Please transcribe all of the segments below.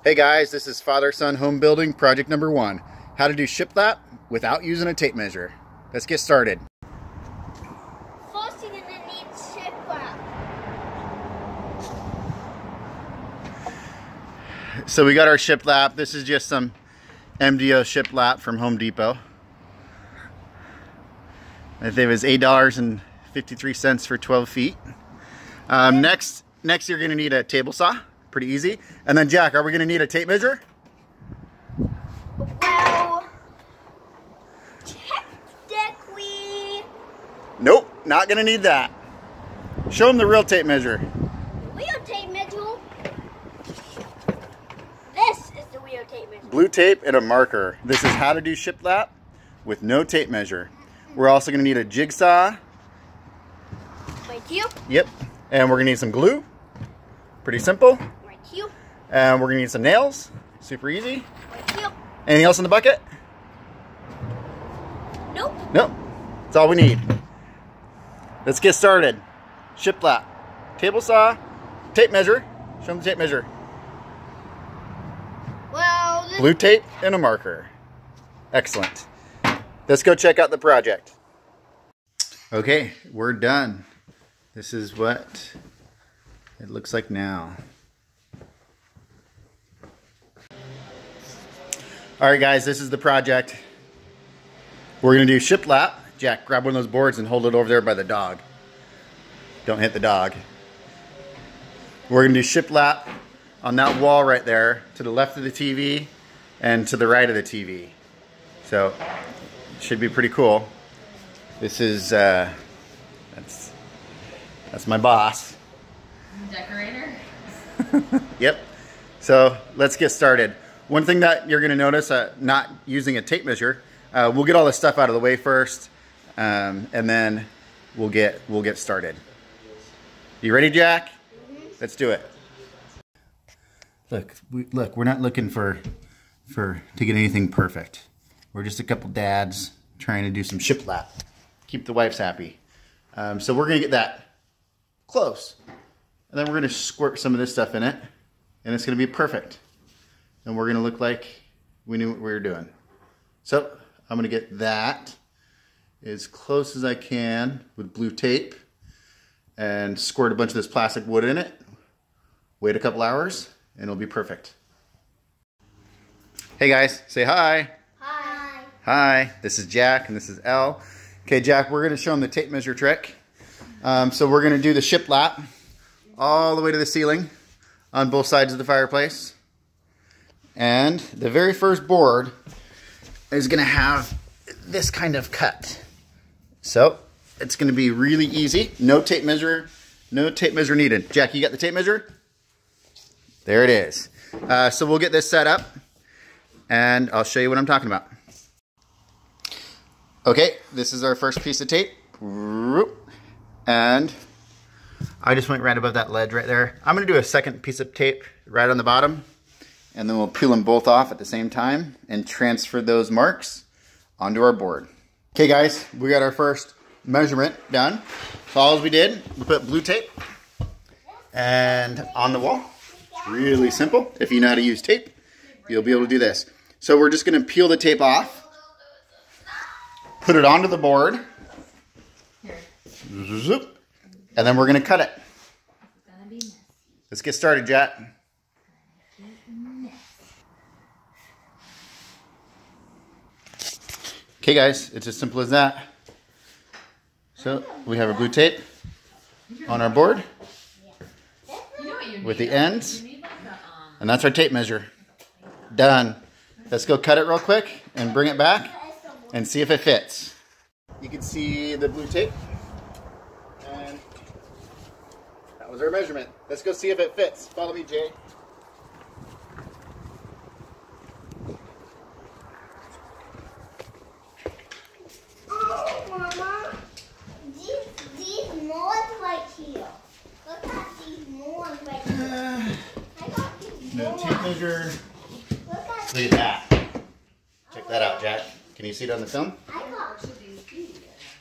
Hey guys, this is father-son home building project number 1. How to do shiplap without using a tape measure. Let's get started. First you're gonna need shiplap. So we got our shiplap. This is just some MDO shiplap from Home Depot. I think it was $8.53 for 12 feet. Next you're gonna need a table saw. Pretty easy. And then Jack, are we gonna need a tape measure? Well, technically. Nope, not gonna need that. Show them the real tape measure. Real tape measure. This is the real tape measure. Blue tape and a marker. This is how to do shiplap with no tape measure. We're also gonna need a jigsaw. Right here. Yep. And we're gonna need some glue. Pretty simple. Right here. And we're gonna need some nails. Super easy. Right here. Anything else in the bucket? Nope. Nope. That's all we need. Let's get started. Shiplap. Table saw. Tape measure. Show them the tape measure. Well, this Blue tape and a marker. Excellent. Let's go check out the project. Okay, we're done. This is what it looks like now. All right, guys, this is the project. We're gonna do shiplap. Jack, grab one of those boards and hold it over there by the dog. Don't hit the dog. We're gonna do shiplap on that wall right there, to the left of the TV and to the right of the TV. So, it should be pretty cool. This is, that's my boss. Decorator? Yep. So let's get started. One thing that you're gonna notice, not using a tape measure, we'll get all this stuff out of the way first, and then we'll get started. You ready, Jack? Mm-hmm. Let's do it. Look, we're not looking to get anything perfect. We're just a couple dads trying to do some shiplap. Keep the wives happy. So we're gonna get that close. And then we're gonna squirt some of this stuff in it, and it's gonna be perfect. And we're gonna look like we knew what we were doing. So I'm gonna get that as close as I can with blue tape and squirt a bunch of this plastic wood in it. Wait a couple hours and it'll be perfect. Hey guys, say hi. Hi. Hi, this is Jack and this is Elle. Okay, Jack, we're gonna show them the tape measure trick. So we're gonna do the shiplap all the way to the ceiling on both sides of the fireplace. And the very first board is gonna have this kind of cut. So it's gonna be really easy. No tape measure needed. Jack, you got the tape measure? There it is. So we'll get this set up and I'll show you what I'm talking about. Okay, this is our first piece of tape. And I just went right above that ledge right there. I'm gonna do a second piece of tape right on the bottom, and then we'll peel them both off at the same time and transfer those marks onto our board. Okay guys, we got our first measurement done. So all we did, we put blue tape and on the wall. Really simple. If you know how to use tape, you'll be able to do this. So we're just gonna peel the tape off, put it onto the board, zoop, and then we're gonna cut it. Let's get started, Jack. Okay guys, it's as simple as that. So we have our blue tape on our board with the ends, and that's our tape measure. Done. Let's go cut it real quick and bring it back and see if it fits. You can see the blue tape, and that was our measurement. Let's go see if it fits. Follow me, Jay. Oh, Mama. These molds right here. Look at these molds right here. I got these No molds. tape measure. Look at Look at that. Check that out, Jack. Can you see it on the film? I got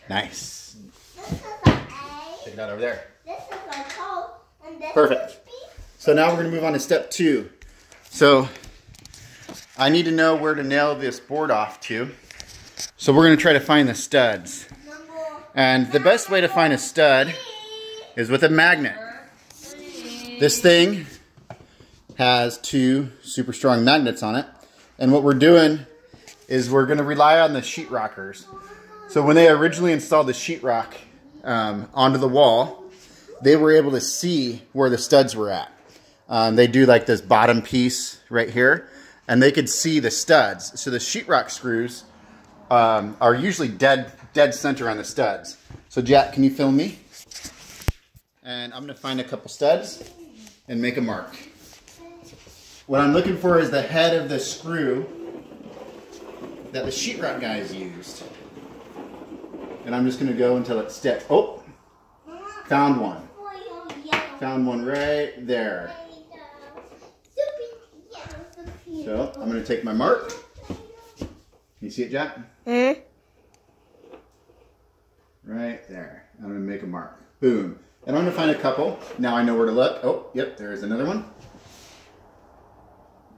Nice. this is an A. Check it out over there. This is a toe. And this Perfect. is B. So now we're going to move on to step 2. So I need to know where to nail this board off to. So we're going to try to find the studs. And the best way to find a stud is with a magnet. This thing has 2 super strong magnets on it. And what we're doing is we're going to rely on the sheetrockers. So when they originally installed the sheetrock onto the wall, they were able to see where the studs were at. They do like this bottom piece right here, and they could see the studs. So the sheetrock screws are usually dead center on the studs. So Jack, can you film me? And I'm going to find a couple studs and make a mark. What I'm looking for is the head of the screw that the sheetrock guys used. And I'm just going to go until it sticks. Oh, found one. Found one right there. So I'm going to take my mark. Can you see it, Jack? Mm-hmm. Right there. I'm going to make a mark. Boom. And I'm going to find a couple. Now I know where to look. Oh, yep, there's another one.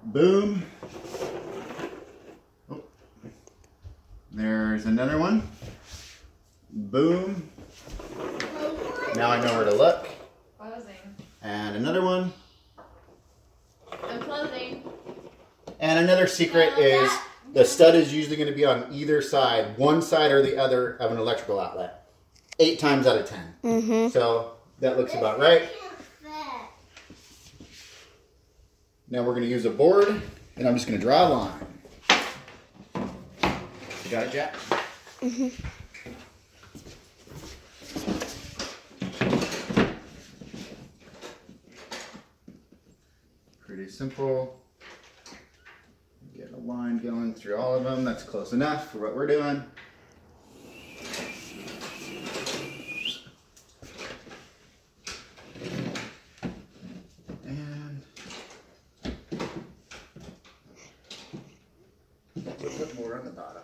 Boom. Oh. There's another one. Boom. Now I know where to look. Closing. And another one. I'm closing. And another secret is the stud is usually going to be on either side, one side or the other of an electrical outlet. 8 times out of 10. Mm-hmm. So that looks about right. Now we're going to use a board, and I'm just going to draw a line. You got it, Jack? Mm-hmm. Pretty simple. Get a line going through all of them. That's close enough for what we're doing. And put more on the bottom.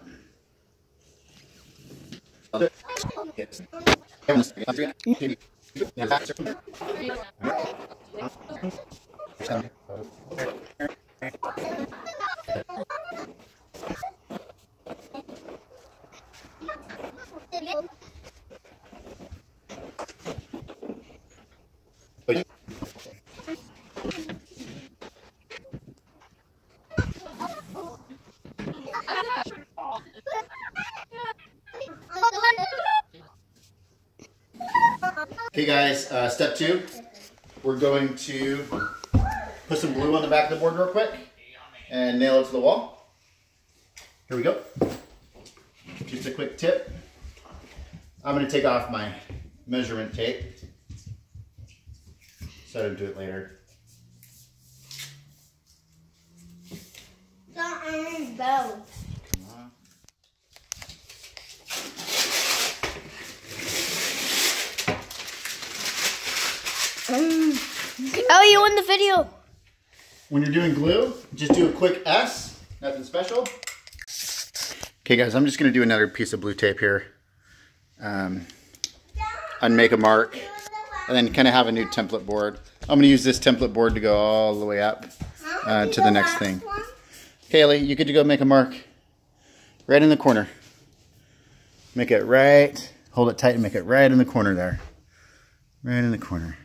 Okay guys, step 2, we're going to put some glue on the back of the board real quick and nail it to the wall. Here we go. Just a quick tip. I'm going to take off my measurement tape so I don't do it later. Oh, you in the video? When you're doing glue, just do a quick S, nothing special. Okay guys, I'm just going to do another piece of blue tape here. And make a mark. And then kind of have a new template board. I'm going to use this template board to go all the way up to the next thing. Kaylee, you get to go make a mark right in the corner. Make it right, hold it tight and make it right in the corner there. Right in the corner.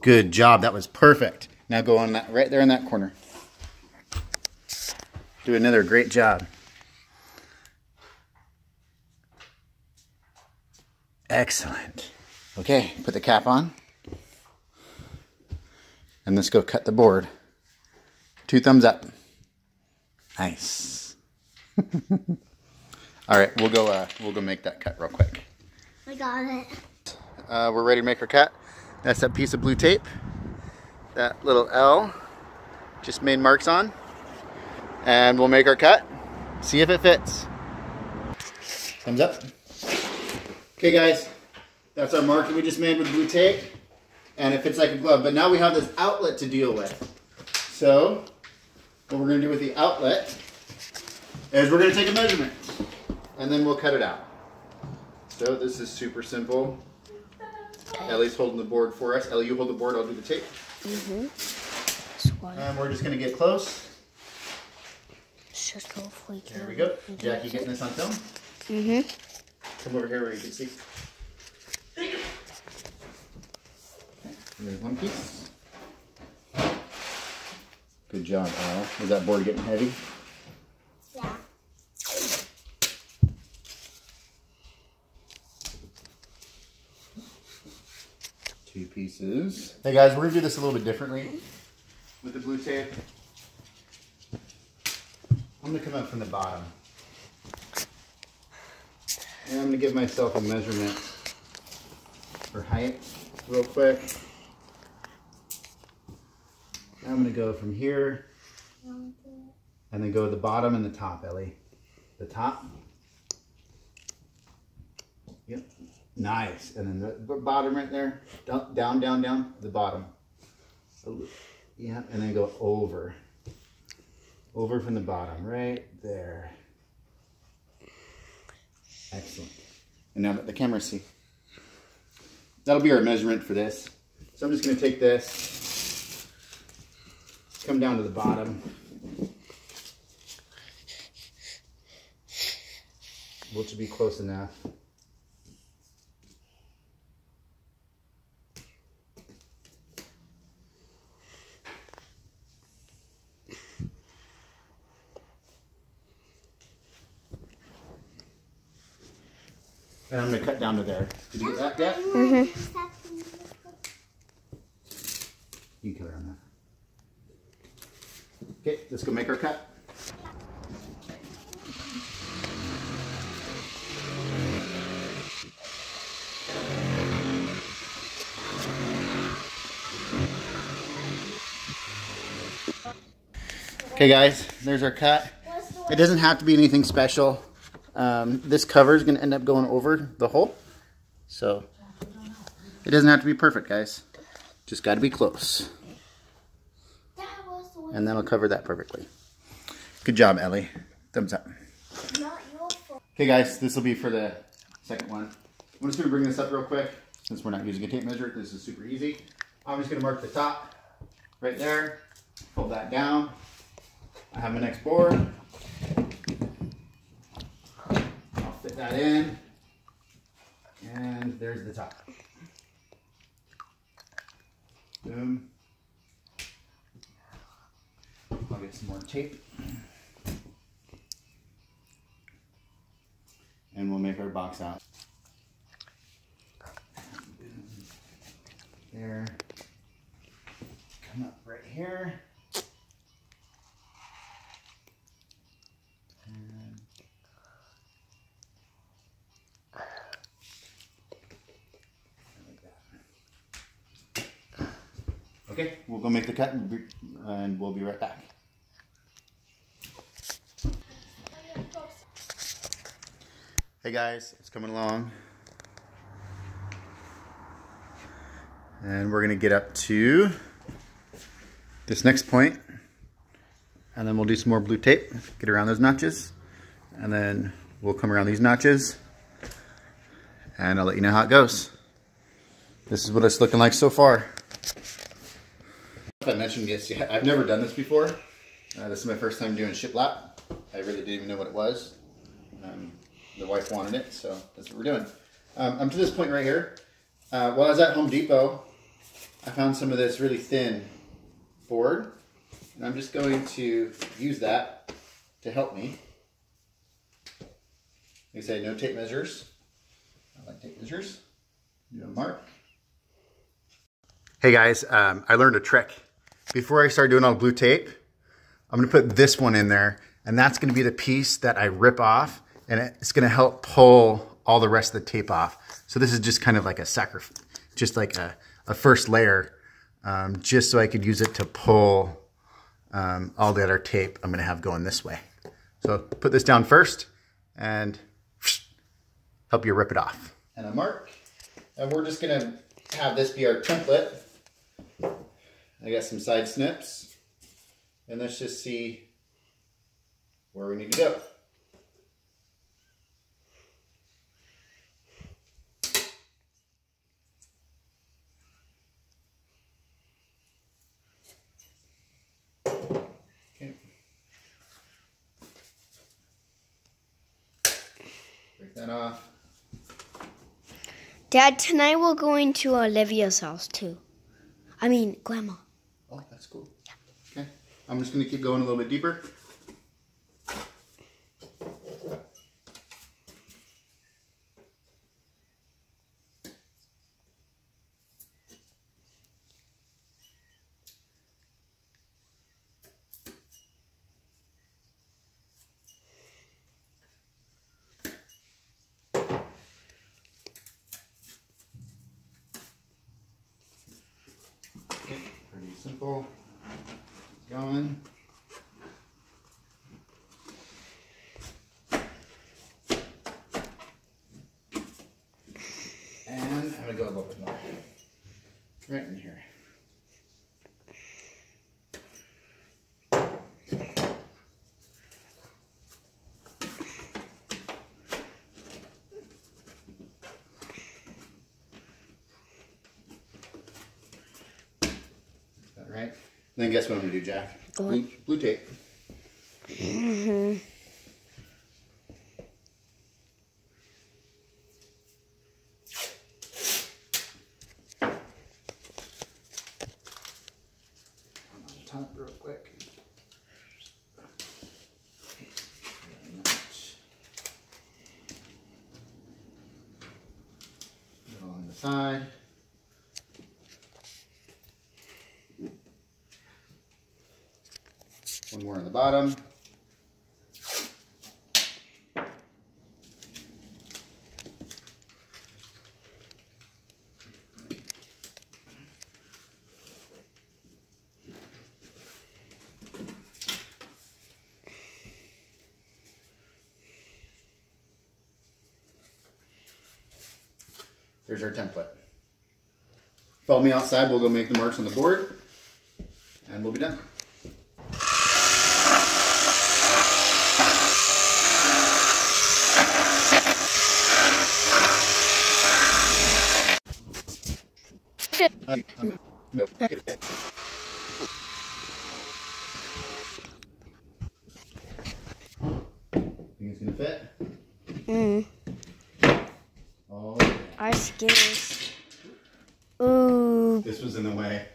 Good job, that was perfect. Now go on that right there in that corner. Do another great job. Excellent. Okay, put the cap on. And let's go cut the board. 2 thumbs up. Nice. All right, we'll go make that cut real quick. I got it. We're ready to make our cut. That's that piece of blue tape. That little L just made marks on. And we'll make our cut. See if it fits. Thumbs up. Okay guys, that's our mark that we just made with blue tape. And it fits like a glove. But now we have this outlet to deal with. So, what we're going to do with the outlet is we're going to take a measurement. And then we'll cut it out. So this is super simple. Ellie's holding the board for us. Ellie, you hold the board, I'll do the tape. Mm-hmm. And we're just gonna get close. Just hopefully. There we go. Jackie getting this on film? Mm-hmm. Come over here where you can see. There's one piece. Good job, Al. Is that board getting heavy? Yeah. Two pieces. Hey guys, we're gonna do this a little bit differently with the blue tape. I'm gonna come up from the bottom. And I'm gonna give myself a measurement for height real quick. And I'm gonna go from here and then go to the bottom and the top, Ellie. The top. Yep. Nice. And then the bottom right there. Down, down, down. The bottom. Yeah. And then go over. Over from the bottom. Right there. Excellent. And now let the camera see. That'll be our measurement for this. So I'm just going to take this. Come down to the bottom. Which would be close enough. And I'm going to cut down to there. Did you get that yet? Mm-hmm. You can cut around that. Okay, let's go make our cut. Okay guys, there's our cut. It doesn't have to be anything special. This cover is going to end up going over the hole. So it doesn't have to be perfect, guys. Just got to be close. And that'll cover that perfectly. Good job, Ellie. Thumbs up. Okay guys, this will be for the second one. I'm just going to bring this up real quick. Since we're not using a tape measure, this is super easy. I'm just going to mark the top right there. Fold that down. I have my next board. I'll fit that in. And there's the top. Boom. I'll get some more tape. And we'll make our box out. There. Come up right here. And like that. Okay, we'll go make the cut and we'll be right back. Hey guys, it's coming along. And we're gonna get up to this next point, and then we'll do some more blue tape, get around those notches, and then we'll come around these notches, and I'll let you know how it goes. This is what it's looking like so far. If I mentioned this, I've never done this before. This is my first time doing shiplap. I really didn't even know what it was. The wife wanted it, so that's what we're doing. I'm to this point right here. While I was at Home Depot, I found some of this really thin board, and I'm just going to use that to help me. Like I say, no tape measures. I like tape measures. Do a mark. Hey guys, I learned a trick. Before I start doing all blue tape, I'm gonna put this one in there, and that's gonna be the piece that I rip off, and it's gonna help pull all the rest of the tape off. So this is just kind of like a sacrifice, just like a first layer, just so I could use it to pull all the other tape I'm gonna have going this way. So put this down first and help you rip it off. And a mark. And we're just gonna have this be our template. I got some side snips, and let's just see where we need to go. that off. Dad, tonight we're going to Olivia's house too. I mean, Grandma. Oh, that's cool. Yeah. Okay. I'm just going to keep going a little bit deeper. Pretty simple. Going. And I'm going to go a little bit more. Right in here. Right? Then guess what I'm going to do, Jack? Blue tape. Mm-hmm. On top real quick. Go on the side. One more on the bottom. There's our template. Follow me outside, we'll go make the marks on the board, and we'll be done. Think it's gonna fit? Oh, Our skills. Ooh. this was in the way.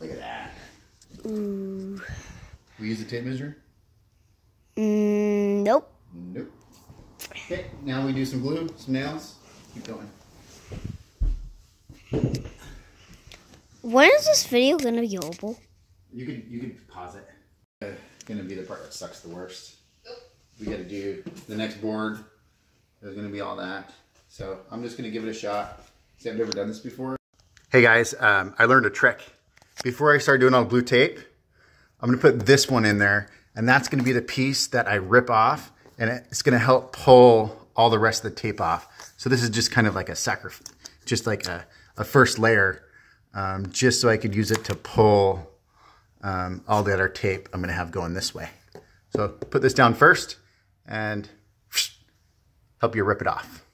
Look at that. Ooh. We use a tape measure? Nope. Nope. Okay, now we do some glue, some nails. Keep going. When is this video gonna be over? You can pause it. It's gonna be the part that sucks the worst. We gotta do the next board. There's gonna be all that. So I'm just gonna give it a shot. See, I've never done this before. Hey guys, I learned a trick. Before I start doing all blue tape, I'm gonna put this one in there, and that's gonna be the piece that I rip off, and it's gonna help pull all the rest of the tape off. So this is just kind of like a sacrifice, just like a first layer, just so I could use it to pull all the other tape I'm gonna have going this way. So put this down first and help you rip it off.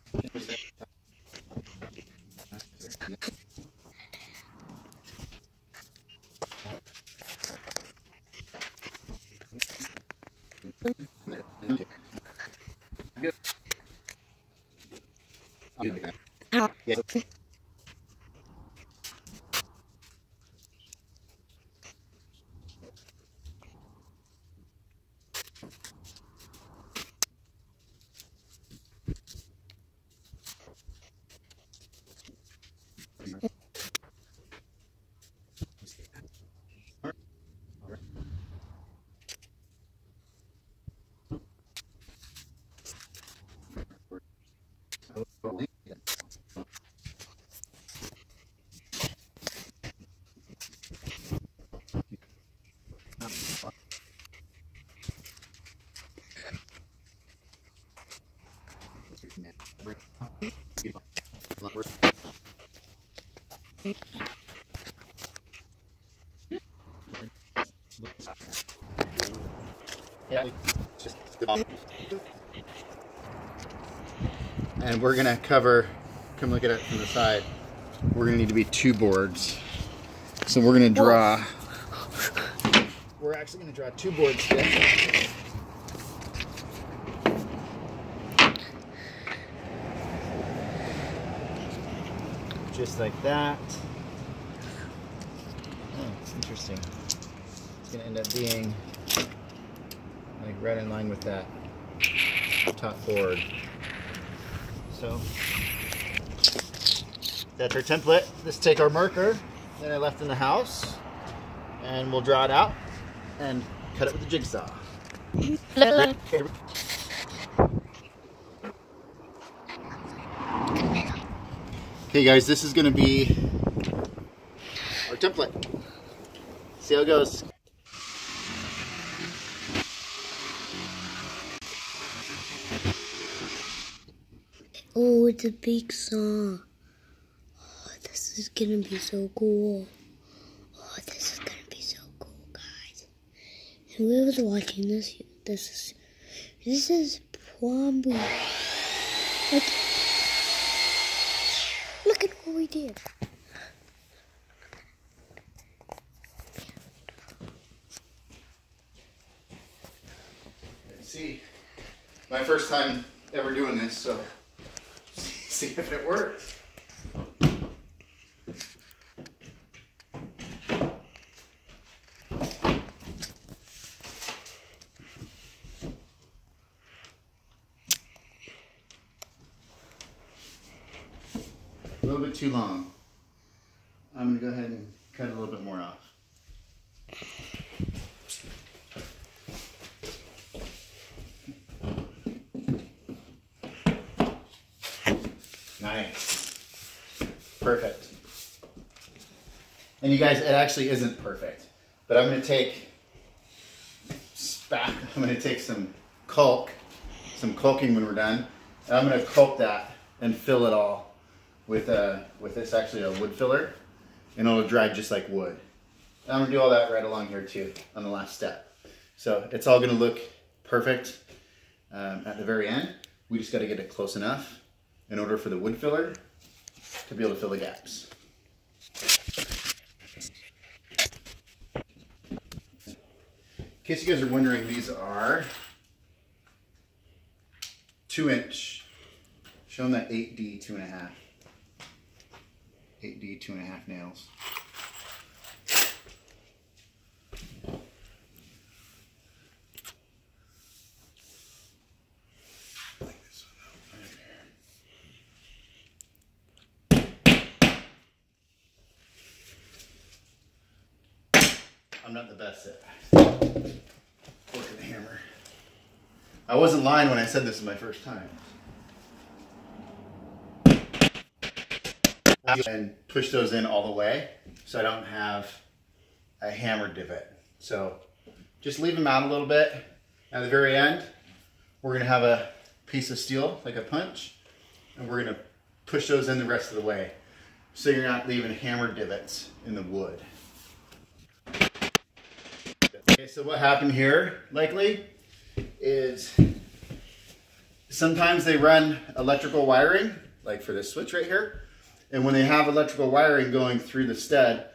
Yeah. And we're gonna cover, come look at it from the side, we're gonna need to be 2 boards. So we're gonna draw, we're actually gonna draw 2 boards today. just like that. Oh, interesting. It's gonna end up being like right in line with that top board. So that's our template. Let's take our marker that I left in the house and we'll draw it out and cut it with a jigsaw. Okay guys, this is going to be our template. See how it goes. Oh, it's a big saw. Oh, this is gonna be so cool. Oh, this is gonna be so cool, guys. And whoever's watching this, this is probably like, look at what we did. See, my first time ever doing this, so see if it works. A little bit too long. I'm going to go ahead and cut a little bit more off. Nice. Perfect. And you guys, it actually isn't perfect, but I'm going to take some caulk, some caulking when we're done, and I'm going to caulk that and fill it all with this actually a wood filler, and it'll dry just like wood. And I'm going to do all that right along here too on the last step. So it's all going to look perfect at the very end. We just got to get it close enough in order for the wood filler to be able to fill the gaps. In case you guys are wondering, these are 2-inch, show them that 8D 2.5. 8D 2.5 nails. I'm not the best at working the hammer. I wasn't lying when I said this is my first time. And push those in all the way so I don't have a hammer divot. So just leave them out a little bit. At the very end, we're going to have a piece of steel, like a punch, and we're going to push those in the rest of the way so you're not leaving hammer divots in the wood. Okay, so what happened here, likely, is sometimes they run electrical wiring, like for this switch right here. And when they have electrical wiring going through the stud,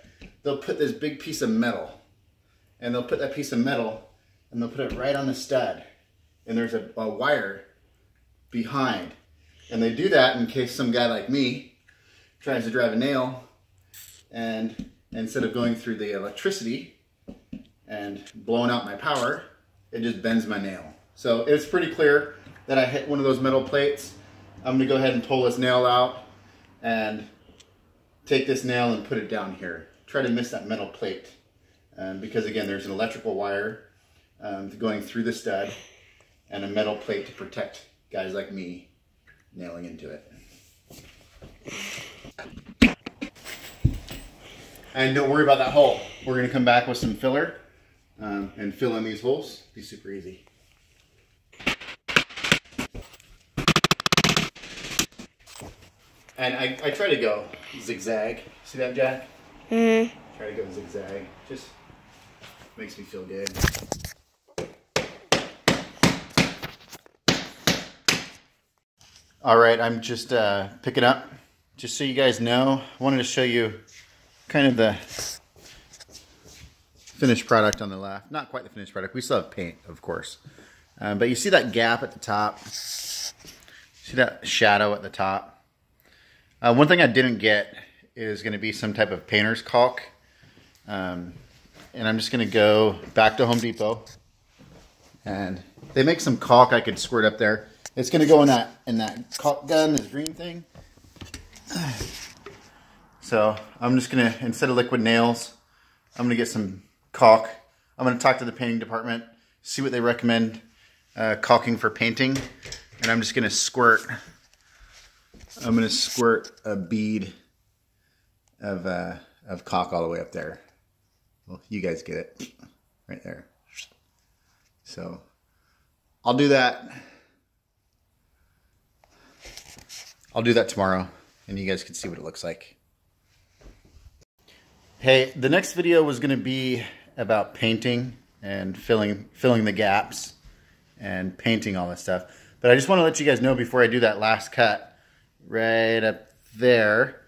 they'll put this big piece of metal. And they'll put that piece of metal and they'll put it right on the stud. And there's a wire behind. And they do that in case some guy like me tries to drive a nail, and instead of going through the electricity and blowing out my power, it just bends my nail. So it's pretty clear that I hit one of those metal plates. I'm gonna go ahead and pull this nail out and take this nail and put it down here. Try to miss that metal plate because again, there's an electrical wire going through the stud and a metal plate to protect guys like me nailing into it. And don't worry about that hole. We're gonna come back with some filler and fill in these holes. Be super easy. And I try to go zigzag. See that, Jack? Mm-hmm. Try to go zigzag. Just makes me feel good. All right, I'm just picking up. Just so you guys know, I wanted to show you kind of the finished product on the left. Not quite the finished product. We still have paint, of course. But you see that gap at the top? See that shadow at the top? One thing I didn't get is going to be some type of painter's caulk. And I'm just going to go back to Home Depot. And they make some caulk I could squirt up there. It's going to go in that caulk gun, this green thing. So I'm just going to, instead of liquid nails, I'm going to get some caulk. I'm going to talk to the painting department, see what they recommend caulking for painting. And I'm just going to squirt a bead of caulk all the way up there. Well, you guys get it right there. So I'll do that. I'll do that tomorrow, and you guys can see what it looks like. Hey, the next video was going to be about painting and filling the gaps and painting all this stuff. But I just want to let you guys know before I do that last cut right up there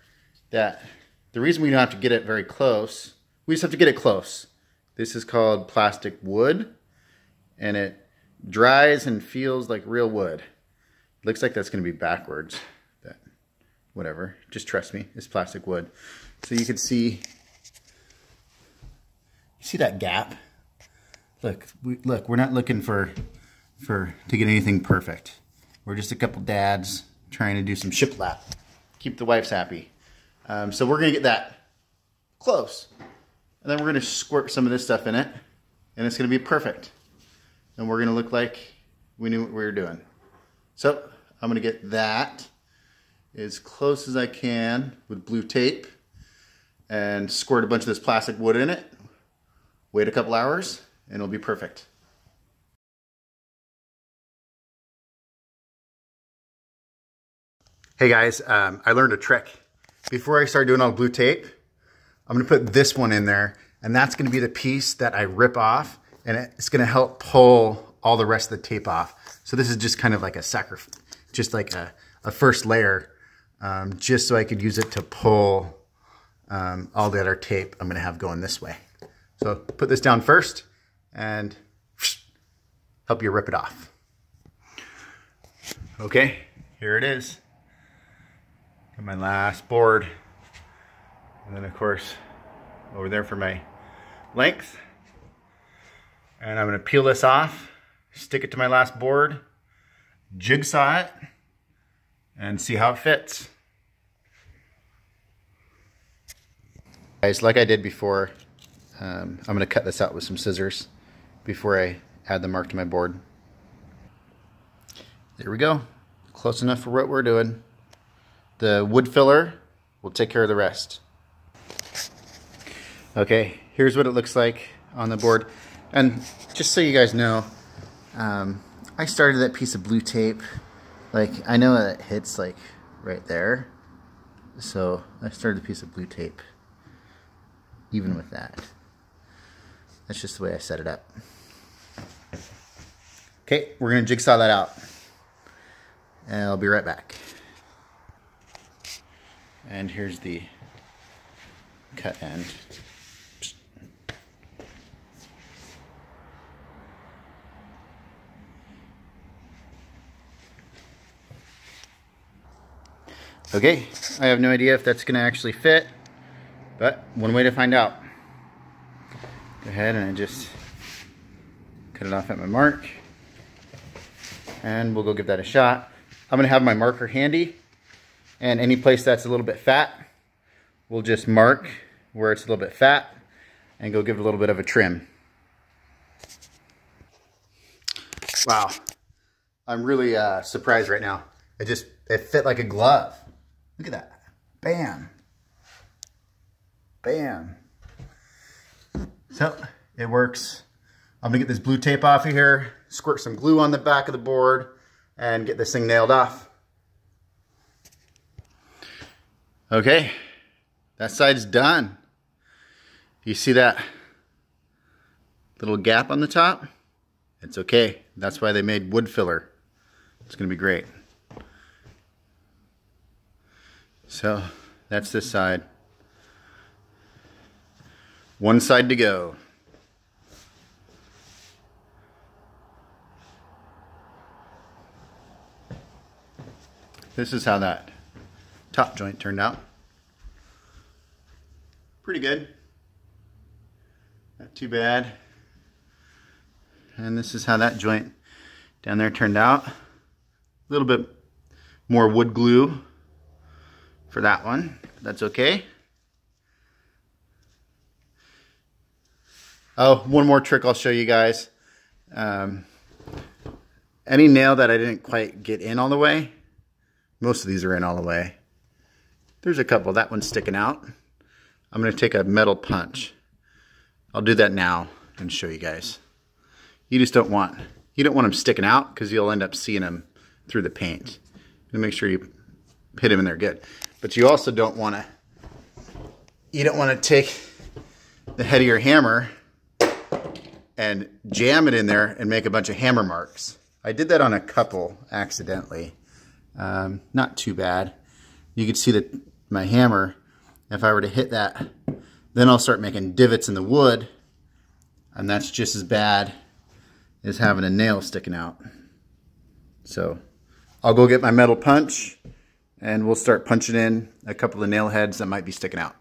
that the reason we don't have to get it very close, we just have to get it close. This is called plastic wood, and it dries and feels like real wood. Looks like that's going to be backwards, but whatever. Just trust me, it's plastic wood. So you can see, you see that gap? Look, we're not looking to get anything perfect. We're just a couple dads trying to do some shiplap, keep the wives happy. So we're gonna get that close, and then we're gonna squirt some of this stuff in it, and it's gonna be perfect. And we're gonna look like we knew what we were doing. So I'm gonna get that as close as I can with blue tape and squirt a bunch of this plastic wood in it. Wait a couple hours, and it'll be perfect. Hey guys, I learned a trick. Before I start doing all blue tape, I'm gonna put this one in there, and that's gonna be the piece that I rip off, and it's gonna help pull all the rest of the tape off. So this is just kind of like a sacrifice, just like a first layer, just so I could use it to pull all the other tape I'm gonna have going this way. So put this down first and help you rip it off. Okay, here it is. Got my last board. And then of course, over there for my length. And I'm gonna peel this off, stick it to my last board, jigsaw it, and see how it fits. Guys, like I did before, I'm gonna cut this out with some scissors before I add the mark to my board. There we go. Close enough for what we're doing. The wood filler will take care of the rest. Okay, here's what it looks like on the board. And just so you guys know, I started that piece of blue tape. Like, I know that it hits like right there. So I started a piece of blue tape, even with that. That's just the way I set it up. Okay, we're gonna jigsaw that out. And I'll be right back. And here's the cut end. Okay, I have no idea if that's gonna actually fit, but one way to find out. Go ahead and I just cut it off at my mark, and we'll go give that a shot. I'm gonna have my marker handy, and any place that's a little bit fat, we'll just mark where it's a little bit fat and go give it a little bit of a trim. Wow, I'm really surprised right now. It fit like a glove. Look at that. Bam. Bam. So it works. I'm gonna get this blue tape off of here, squirt some glue on the back of the board, and get this thing nailed off. Okay, that side's done. You see that little gap on the top? It's okay. That's why they made wood filler. It's gonna be great. So that's this side. One side to go. This is how that top joint turned out. Pretty good. Not too bad. And this is how that joint down there turned out. A little bit more wood glue for that one. That's okay. Oh, one more trick I'll show you guys. Any nail that I didn't quite get in all the way, most of these are in all the way. There's a couple, that one's sticking out. I'm gonna take a metal punch. I'll do that now and show you guys. You just don't want them sticking out because you'll end up seeing them through the paint. And make sure you hit them in there good. But you also don't want to take the head of your hammer and jam it in there and make a bunch of hammer marks. I did that on a couple accidentally. Not too bad. You can see that my hammer, if I were to hit that, then I'll start making divots in the wood, and that's just as bad as having a nail sticking out. So I'll go get my metal punch and we'll start punching in a couple of nail heads that might be sticking out.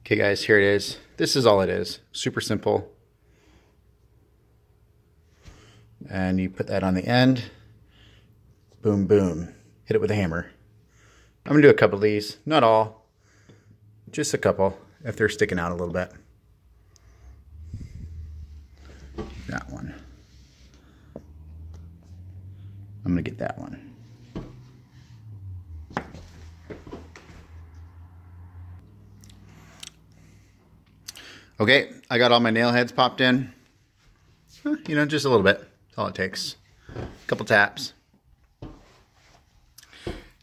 Okay guys, here it is. This is all it is. Super simple. And you put that on the end. Boom, boom. Hit it with a hammer. I'm gonna do a couple of these. Not all. Just a couple if they're sticking out a little bit. That one. I'm gonna get that one. Okay, I got all my nail heads popped in. You know, just a little bit. That's all it takes. A couple taps.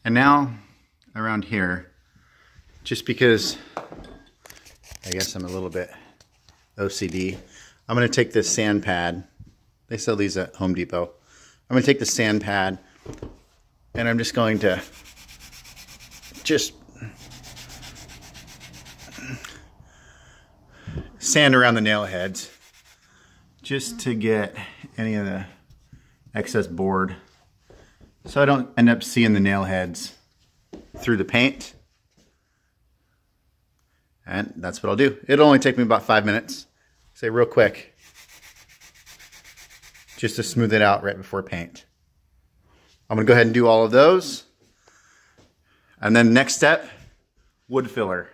And now, around here, just because I guess I'm a little bit OCD, I'm going to take this sand pad. They sell these at Home Depot. I'm going to take the sand pad and I'm just going to sand around the nail heads just to get any of the excess board so I don't end up seeing the nail heads through the paint. And that's what I'll do. It'll only take me about 5 minutes. Say real quick. Just to smooth it out right before paint. I'm going to go ahead and do all of those. And then next step, wood filler.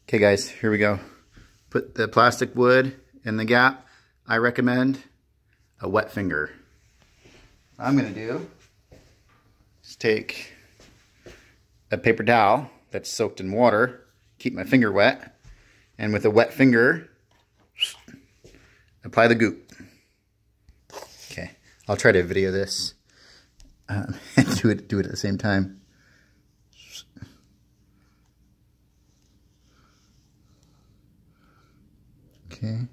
Okay guys, here we go. Put the plastic wood in the gap. I recommend a wet finger. What I'm going to do is take a paper towel that's soaked in water, keep my finger wet, and with a wet finger, apply the goop. Okay, I'll try to video this and do it at the same time. Okay.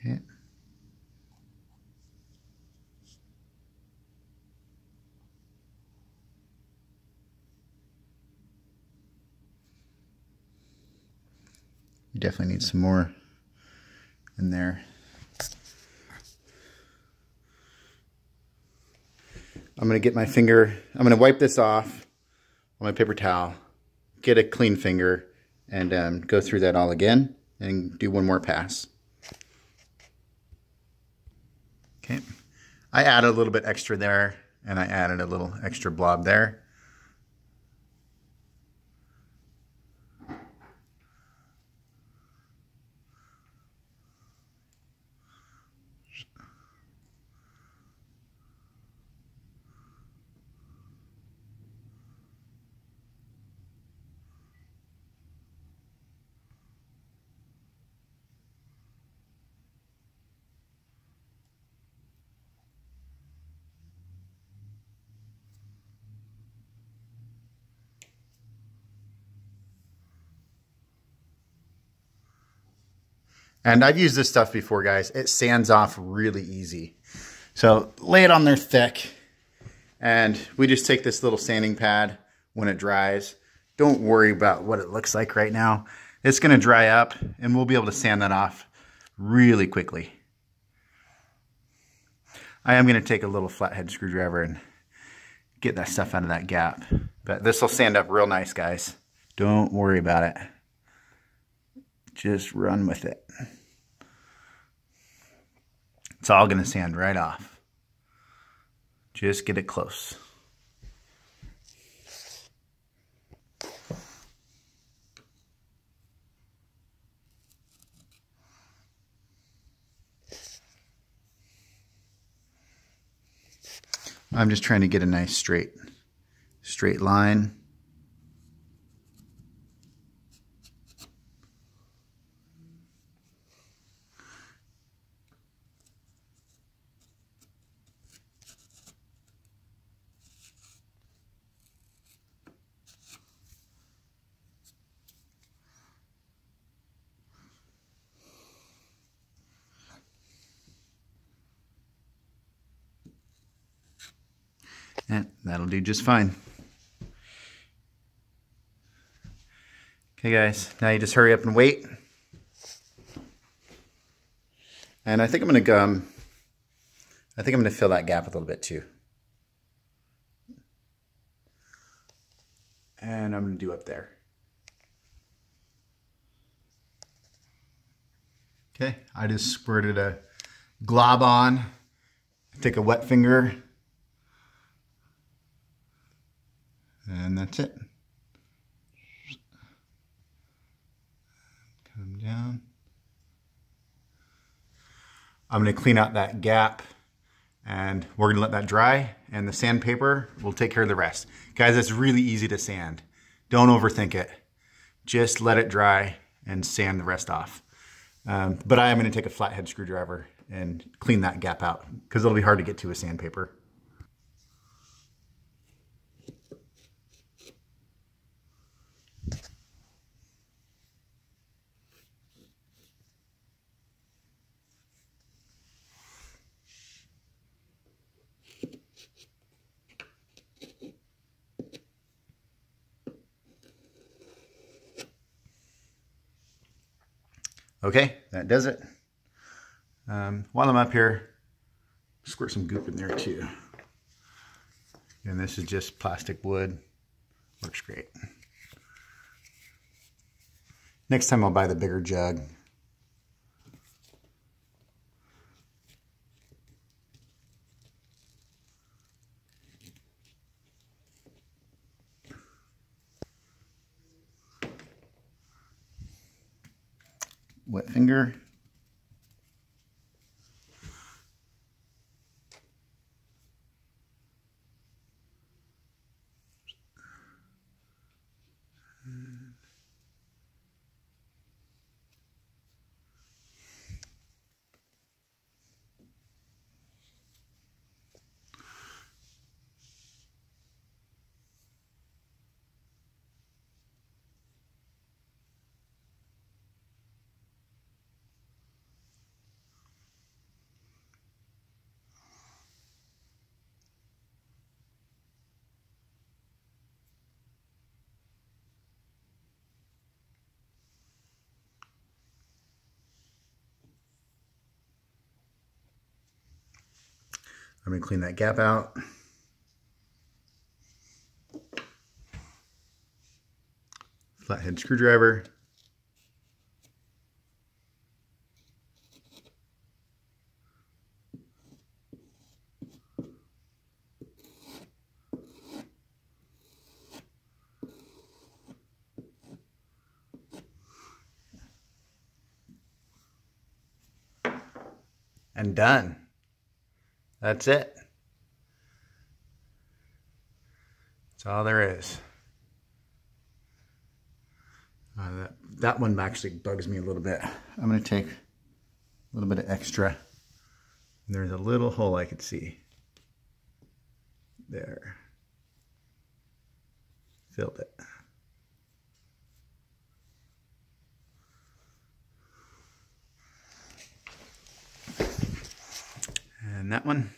Okay. You definitely need some more in there. I'm going to get my finger, I'm going to wipe this off on my paper towel, get a clean finger, and go through that all again and do one more pass. Okay, I added a little bit extra there, and I added a little extra blob there. And I've used this stuff before, guys. It sands off really easy. So lay it on there thick. And we just take this little sanding pad when it dries. Don't worry about what it looks like right now. It's going to dry up and we'll be able to sand that off really quickly. I am going to take a little flathead screwdriver and get that stuff out of that gap. But this will sand up real nice, guys. Don't worry about it. Just run with it. It's all going to sand right off. Just get it close. I'm just trying to get a nice straight line. And that'll do just fine. Okay guys, now you just hurry up and wait. And I think I'm gonna fill that gap a little bit too. And I'm gonna do up there. Okay, I just squirted a glob on. Take a wet finger. And that's it. Come down. I'm going to clean out that gap and we're going to let that dry and the sandpaper will take care of the rest. Guys, it's really easy to sand. Don't overthink it. Just let it dry and sand the rest off. But I am going to take a flathead screwdriver and clean that gap out because it'll be hard to get to with sandpaper. Okay, that does it. While I'm up here, squirt some goop in there too. And this is just plastic wood. Works great. Next time I'll buy the bigger jug. Wet finger. I'm going to clean that gap out. Flathead screwdriver. And done. That's it. That's all there is. That one actually bugs me a little bit. I'm going to take a little bit of extra. There's a little hole I could see. There. Filled it. And that one.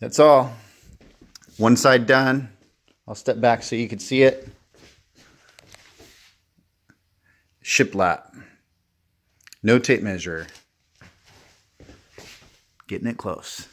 That's all. One side done. I'll step back so you can see it. Shiplap. No tape measure. Getting it close.